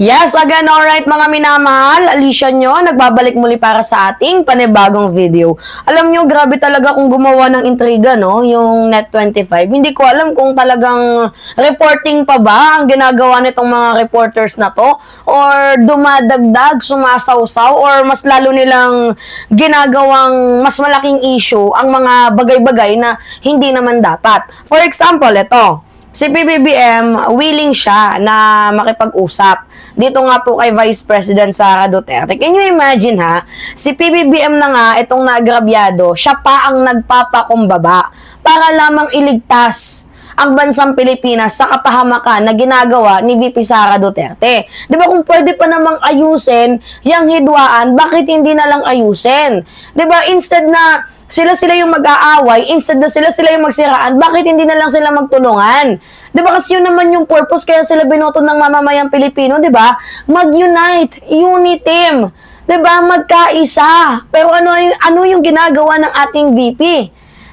Yes, again, alright mga minamahal, Alicia nyo, nagbabalik muli para sa ating panibagong video. Alam nyo, grabe talaga kung gumawa ng intriga, no? Yung Net25. Hindi ko alam kung talagang reporting pa ba ang ginagawa nitong mga reporters na to, or dumadagdag, sumasawsaw, or mas lalo nilang ginagawang mas malaking issue ang mga bagay-bagay na hindi naman dapat. For example, ito. Si PBBM, willing siya na makipag-usap. Dito nga po kay Vice President Sara Duterte. Can you imagine ha? Si PBBM na nga, itong naagrabyado, siya pa ang nagpapakumbaba para lamang iligtas ang bansang Pilipinas sa kapahamakan na ginagawa ni VP Sara Duterte. Di ba kung pwede pa namang ayusin yung hidwaan, bakit hindi na lang ayusin? Di ba instead na sila yung mag-aaway, instead na sila yung magsiraan, bakit hindi na lang sila magtulungan? Di ba kasi yun naman yung purpose, kaya sila binoto ng mamamayang Pilipino, di ba? Mag-unite, uniteam, di ba? Magkaisa. Pero ano yung ginagawa ng ating VP?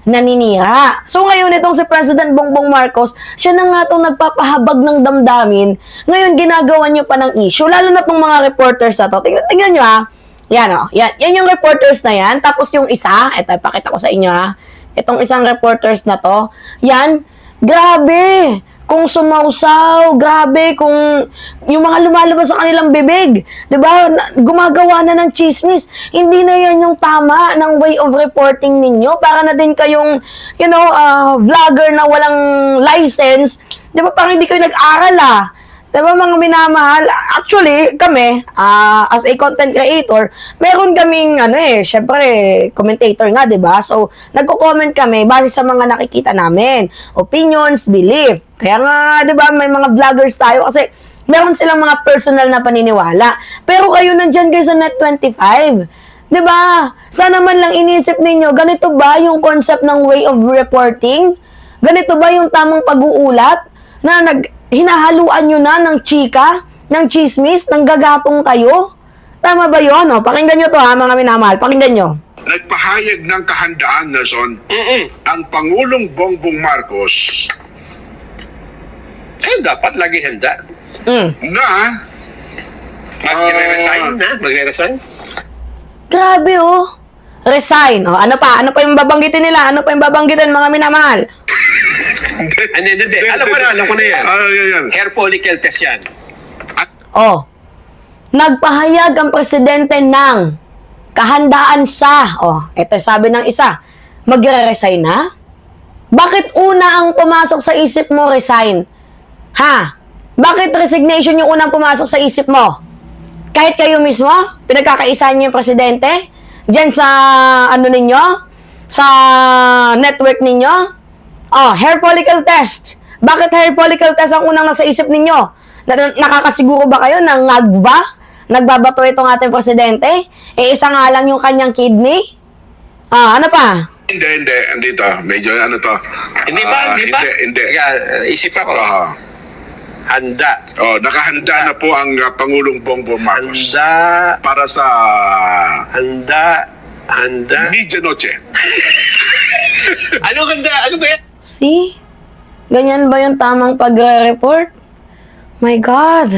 Naninira. So ngayon itong si President Bongbong Marcos, siya na nga itong nagpapahabag ng damdamin. Ngayon ginagawa niyo pa ng issue, lalo na itong mga reporters na to. Tingnan nyo ha. Yan o. Yan yung reporters na yan. Tapos yung isa, ito, ipakita ko sa inyo ha. Itong isang reporters na to. Yan. Grabe. Kung sumausaw, grabe. Kung yung mga lumalabas sa kanilang bibig. Diba? Gumagawa na ng chismis. Hindi na yan yung tama ng way of reporting ninyo. Para na din kayong, vlogger na walang license. Diba? Parang hindi kayo nag-aral Diba mga minamahal? Actually, kami, as a content creator, meron kaming, syempre, commentator nga, diba? So, nagko-comment kami base sa mga nakikita namin. Opinions, belief. Kaya nga, diba, may mga vloggers tayo kasi meron silang mga personal na paniniwala. Pero kayo nandyan kayo sa Net25. Diba? Sana man lang inisip ninyo, ganito ba yung concept ng way of reporting? Ganito ba yung tamang pag-uulat? Na hinahaluan nyo na ng chika, ng chismis, ng gagatong kayo? Tama ba yun? O, pakinggan nyo to ha, mga minamahal. Pakinggan nyo. Nagpahayag ng kahandaan, Nelson, ang Pangulong Bongbong Marcos dapat lagi handa. na Magre-resign? Grabe resign. O, ano pa? Ano pa yung babanggitin nila? Ano pa yung babanggitin, mga minamahal? Hindi. Alam ko na yan. yan. Hair follicle test yan. Nagpahayag ang presidente ng kahandaan sa, ito sabi ng isa, magre-resign na? Bakit una ang pumasok sa isip mo, resign? Ha? Bakit resignation yung unang pumasok sa isip mo? Kahit kayo mismo, pinagkakaisahan niyo yung presidente? Diyan sa, ninyo? Sa network ninyo? Hair follicle test. Bakit hair follicle test ang unang nasa isip ninyo? Nakakasiguro ba kayo na nagbabato itong ating presidente? Isa nga lang yung kanyang kidney? Ano pa? Hindi. Andito. Medyo to. Hindi ba? Hindi. Isip ako. Handa. Nakahanda na po ang Pangulong Bongbong Marcos. Handa. Para sa Handa. Medianoche. Ano handa? Ano ba yan? See? Ganyan ba yung tamang pagre-report? My God!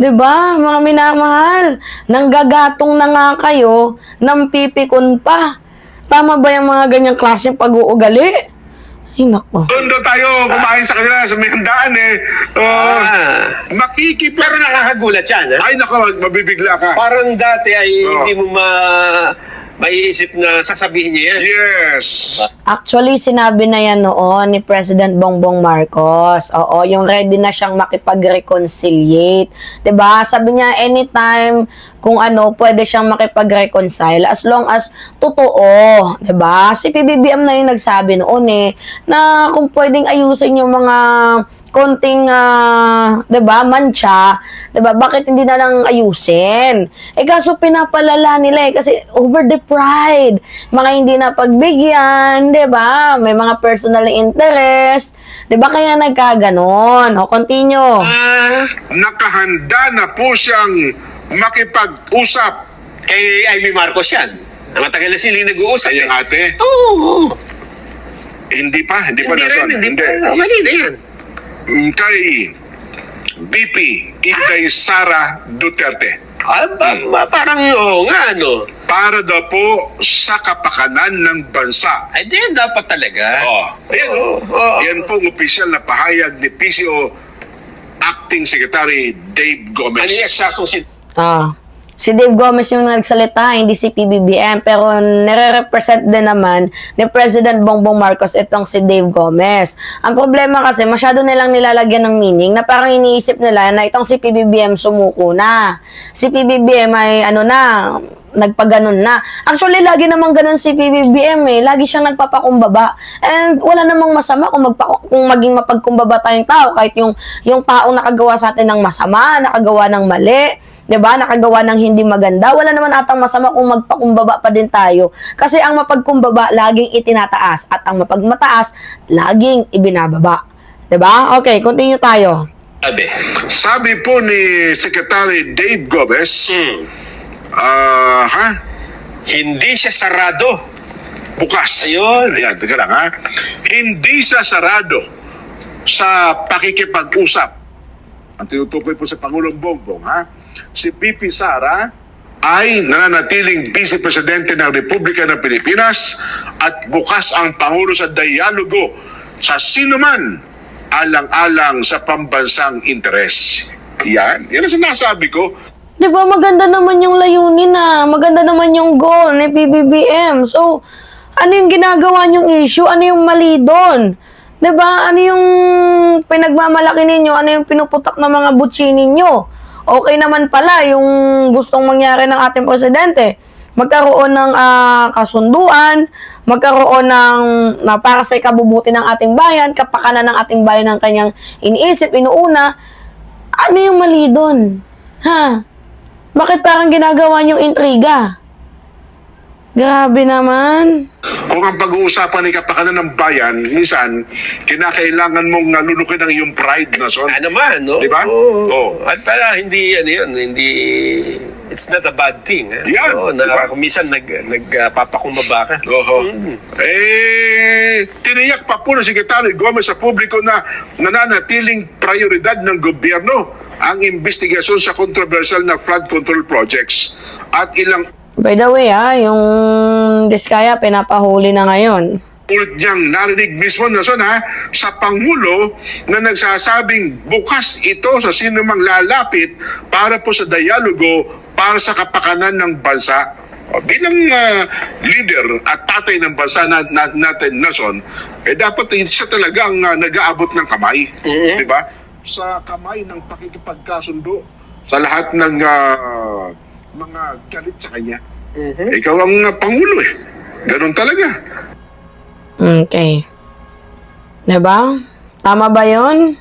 Diba, mga minamahal? Nanggagatong na nga kayo, nang pipikon pa. Tama ba yung mga ganyang klaseng pag-uugali? Ay, nako. Doon tayo kumain sa kanila sa may handaan Pero nakakagulat yan, ha? Ay, nako, mabibigla ka. Parang dati ay hindi mo maiisip na sasabihin niya yan. Yes. Actually, sinabi na yan noon ni President Bongbong Marcos. Oo, yung ready na siyang makipag-reconciliate. 'Di ba? Sabi niya, anytime kung pwede siyang makipag-reconcile as long as totoo. 'Di ba? Si PBBM na yung nagsabi noon na kung pwedeng ayusin yung mga konting, 'di ba, mancha, 'di ba? Bakit hindi na lang ayusin? Kaso pinapalala nila kasi over the pride. Mga hindi na pagbigyan, 'di ba? May mga personal interest, 'di ba? Kaya nagkaganon. Continue. Nakahanda na po siyang makipag-usap. Kay Amy Marcos yan. Matagal na silang nag-uusap. Ay, ate. Oo. Hindi pa, Hindi Nelson. pa. Mali na yan. Kay BP Inday Sara Duterte. Parang oo nga, no? Para daw po sa kapakanan ng bansa. Ay, di, dapat talaga. Ayan, yan po ang opisyal na pahayag ni PCO Acting Secretary Dave Gomez. Ano yung eksaktong Si Dave Gomez yung nagsalita, hindi si PBBM, pero nire-represent din naman ni President Bongbong Marcos itong si Dave Gomez. Ang problema kasi, masyado nilang nilalagyan ng meaning na parang iniisip nila na itong si PBBM sumuko na. Si PBBM ay nagpaganon na. Actually, lagi namang ganon si PBBM Lagi siyang nagpapakumbaba. And wala namang masama kung maging mapagkumbaba tayong tao. Kahit yung taong nakagawa sa atin ng masama, nakagawa ng mali, 'di ba? Nakagawa ng hindi maganda. Wala naman atang masama kung magpakumbaba pa din tayo. Kasi ang mapagkumbaba laging itinataas at ang mapagmataas laging ibinababa. 'Di ba? Okay, continue tayo. Sabi po ni Secretary Dave Gomez, Hindi siya sarado. bukas. Ayun. Ayan, teka lang Hindi siya sarado sa pakikipag-usap. Ang tinutukoy po sa Pangulong Bongbong, si PP Sara ay nananatiling Vice Presidente ng Republika ng Pilipinas at bukas ang Pangulo sa dialogo sa sinuman alang-alang sa pambansang interes. Yan ang sinasabi ko. Di ba maganda naman yung layunin maganda naman yung goal ni PBBM. So, ano yung ginagawa niyong issue? Ano yung mali doon? Di ba? Ano yung pinagmamalaki ninyo? Ano yung pinuputak ng mga butsi ninyo? Okay naman pala yung gustong mangyari ng ating presidente. Magkaroon ng kasunduan, magkaroon ng para sa ikabubuti ng ating bayan, kapakanan ng ating bayan ng kanyang iniisip, inuuna. Ano yung mali doon? Bakit parang ginagawa niyong intriga? Grabe naman. Kung ang pag-uusapan ay kapakanan ng bayan, minsan, kinakailangan mong lulukin ang iyong pride na son. Naman, no? Di ba? At hindi, hindi, it's not a bad thing. Yan, diba? Minsan nagpapakumbaba ka. Tiniyak pa po ng Secretary Gomez sa publiko na nananatiling prioridad ng gobyerno ang investigasyon sa controversial na flood control projects at ilang By the way, yung Diskaya pinapahuli na ngayon. ulit niyang narinig mismo na sa Pangulo na nagsasabing bukas ito sa sinumang lalapit para po sa dialogo para sa kapakanan ng bansa. Bilang leader at tatay ng bansa natin, Nason, dapat siya talaga ang nag-aabot ng kamay. Di ba? Sa kamay ng pakikipagkasundo sa lahat ng mga galit sa kanya. Ikaw ang Pangulo Ganun talaga. Okay. Diba? Tama ba yun?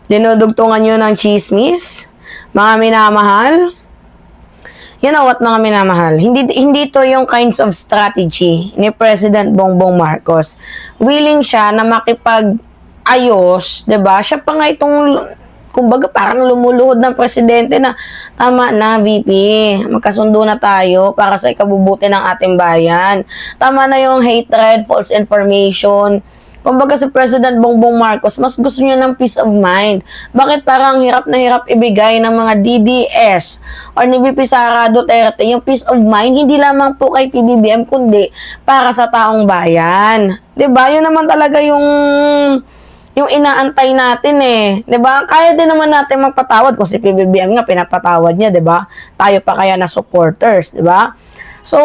Dinudugtungan nyo ng chismis? Mga minamahal? You know what, mga minamahal? Hindi to yung kinds of strategy ni President Bongbong Marcos. Willing siya na makipag-ayos, diba? Siya pa nga itong kumbaga parang lumuluhod ng presidente na tama na VP, magkasundo na tayo para sa ikabubuti ng ating bayan. Tama na yung hatred, false information. Kumbaga si President Bongbong Marcos, mas gusto niya ng peace of mind. Bakit parang hirap na hirap ibigay ng mga DDS or ni VP Sara Duterte yung peace of mind, hindi lamang po kay PBBM, kundi para sa taong bayan. Diba? Yun naman talaga yung inaantay natin 'di ba? Kaya din naman natin magpatawad kung si PBBM nga pinapatawad niya, 'di ba? Tayo pa kaya na supporters, 'di ba? So,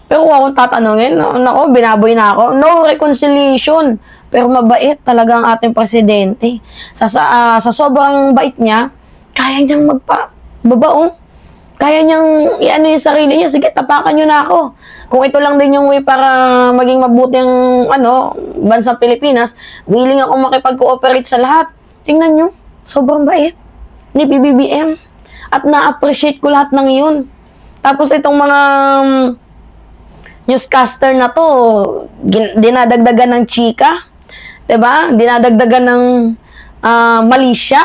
pero kung akong tatanungin, nako, binaboy na ako. No reconciliation. Pero mabait talaga ang ating presidente. Sa sobrang bait niya, kaya niyang magpababa. Kaya niyang iano yung sarili niya. Sige, tapakan niyo na ako. Kung ito lang din yung way para maging mabuti ang bansang Pilipinas, willing ako makipag-cooperate sa lahat. Tingnan niyo, sobrang bait ni PBBM. At na-appreciate ko lahat ng yun. Tapos itong mga newscaster na to, dinadagdagan ng chika. 'Di ba? Dinadagdagan ng malisya.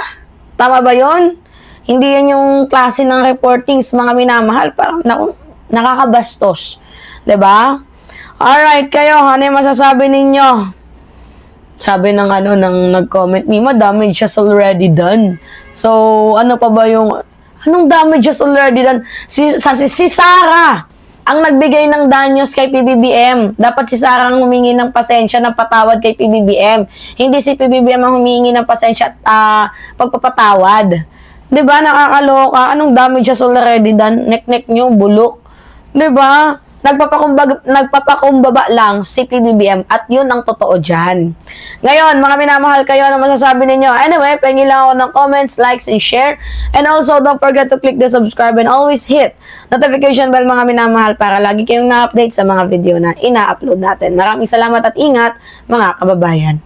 Tama ba yun? Hindi yan yung klase ng reportings, mga minamahal. Parang nakakabastos. 'Di ba? Alright, kayo, ano yung masasabi ninyo? Sabi ng ng nag-comment, Mima, damage has already done. So, ano pa ba yung, anong damage has already done? Si Sarah ang nagbigay ng danyos kay PBBM. Dapat si Sarah ang humingi ng pasensya, ng patawad kay PBBM. Hindi si PBBM ang humingi ng pasensya at pagpapatawad. 'Di ba? Nakakaloka. Anong damage has already done? Nek-nek nyo, bulok. 'Di ba? Nagpapakumbaba lang si PBBM at yun ang totoo dyan. Ngayon, mga minamahal kayo, ano masasabi ninyo? Anyway, pengi lang ako ng comments, likes, and share. And also, don't forget to click the subscribe and always hit notification bell, mga minamahal, para lagi kayong na-update sa mga video na ina-upload natin. Maraming salamat at ingat, mga kababayan.